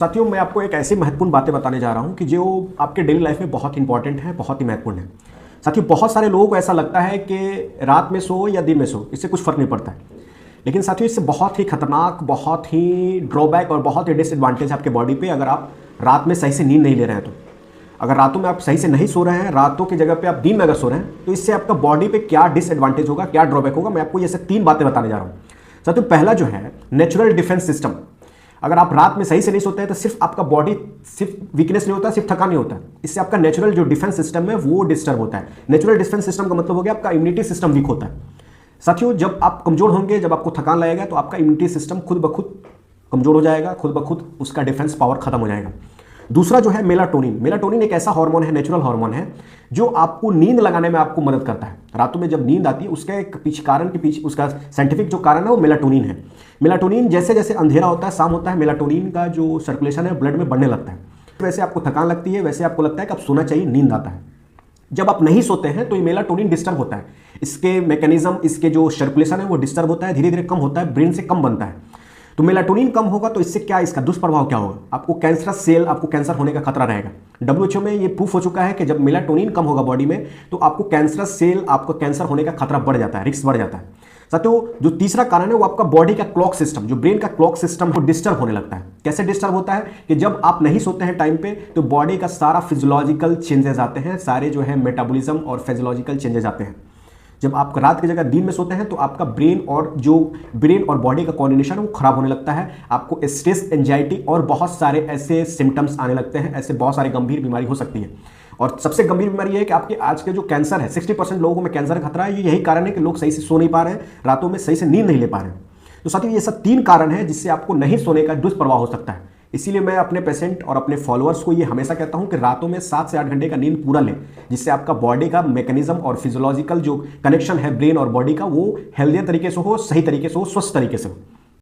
साथियों, मैं आपको एक ऐसी महत्वपूर्ण बातें बताने जा रहा हूं कि जो आपके डेली लाइफ में बहुत इंपॉर्टेंट है, बहुत ही महत्वपूर्ण है। साथियों, बहुत सारे लोगों को ऐसा लगता है कि रात में सो या दिन में सो, इससे कुछ फर्क नहीं पड़ता है। लेकिन साथियों, इससे बहुत ही खतरनाक, बहुत ही ड्रॉबैक और बहुत ही डिसएडवांटेज है आपके बॉडी पे अगर आप रात में सही से नींद नहीं ले रहे हैं तो। अगर रातों में आप सही से नहीं सो रहे हैं, रातों की जगह पे आप दिन में अगर सो रहे हैं, तो इससे आपका बॉडी पे क्या डिसएडवांटेज होगा, क्या ड्रॉबैक होगा, मैं आपको ये सब 3 बातें बताने जा रहा हूँ। साथियों, पहला जो है नेचुरल डिफेंस सिस्टम। अगर आप रात में सही से नहीं सोते हैं तो सिर्फ आपका बॉडी सिर्फ वीकनेस नहीं होता, सिर्फ थकान नहीं होता, इससे आपका नेचुरल जो डिफेंस सिस्टम है वो डिस्टर्ब होता है। नेचुरल डिफेंस सिस्टम का मतलब हो गया आपका इम्यूनिटी सिस्टम वीक होता है। साथियों, जब आप कमजोर होंगे, जब आपको थकान लगेगा तो आपका इम्यूनिटी सिस्टम खुद ब खुद कमजोर हो जाएगा, खुद ब खुद उसका डिफेंस पावर खत्म हो जाएगा। दूसरा जो है मेलाटोनिन। मेलाटोनिन एक ऐसा हार्मोन है, नेचुरल हार्मोन है, जो आपको नींद लगाने में आपको मदद करता है। रातों में जब नींद आती है उसका एक पीछे कारण के पीछे उसका साइंटिफिक जो कारण है वो मेलाटोनिन है। मेलाटोनिन जैसे जैसे अंधेरा होता है, शाम होता है, मेलाटोनिन का जो सर्कुलेशन है ब्लड में बढ़ने लगता है। वैसे आपको थकान लगती है, वैसे आपको लगता है कि अब सोना चाहिए, नींद आता है। जब आप नहीं सोते हैं तो ये मेलाटोनिन डिस्टर्ब होता है, इसके मैकेनिज्म, इसके जो सर्कुलेशन है वो डिस्टर्ब होता है, धीरे धीरे कम होता है, ब्रेन से कम बनता है। तो मेलाटोनिन कम होगा तो इससे क्या, इसका दुष्प्रभाव क्या होगा? आपको कैंसरस सेल, आपको कैंसर होने का खतरा रहेगा। डब्ल्यूएचओ में ये प्रूफ हो चुका है कि जब मेलाटोनिन कम होगा बॉडी में तो आपको कैंसरस सेल, आपको कैंसर होने का खतरा बढ़ जाता है, रिस्क बढ़ जाता है। साथियों, जो तीसरा कारण है वो आपका बॉडी का क्लॉक सिस्टम, जो ब्रेन का क्लॉक सिस्टम वो डिस्टर्ब होने लगता है। कैसे डिस्टर्ब होता है कि जब आप नहीं सोते हैं टाइम पे तो बॉडी का सारा फिजियोलॉजिकल चेंजेस आते हैं, सारे जो है मेटाबॉलिज्म और फिजियोलॉजिकल चेंजेस आते हैं। जब आप रात की जगह दिन में सोते हैं तो आपका ब्रेन और बॉडी का कोऑर्डिनेशन है वो खराब होने लगता है। आपको स्ट्रेस, एंजाइटी और बहुत सारे ऐसे सिम्टम्स आने लगते हैं, ऐसे बहुत सारे गंभीर बीमारी हो सकती है। और सबसे गंभीर बीमारी है कि आपके आज के जो कैंसर है, 60% लोगों में कैंसर का खतरा है। यही कारण है कि लोग सही से सो नहीं पा रहे हैं, रातों में सही से नींद नहीं ले पा रहे हैं। तो साथियों, ये सब 3 कारण है जिससे आपको नहीं सोने का दुष्प्रभाव हो सकता है। इसीलिए मैं अपने पेशेंट और अपने फॉलोअर्स को ये हमेशा कहता हूं कि रातों में 7 से 8 घंटे का नींद पूरा लें, जिससे आपका बॉडी का मैकेनिज्म और फिजियोलॉजिकल जो कनेक्शन है ब्रेन और बॉडी का वो हेल्दी तरीके से हो, सही तरीके से हो, स्वस्थ तरीके से हो।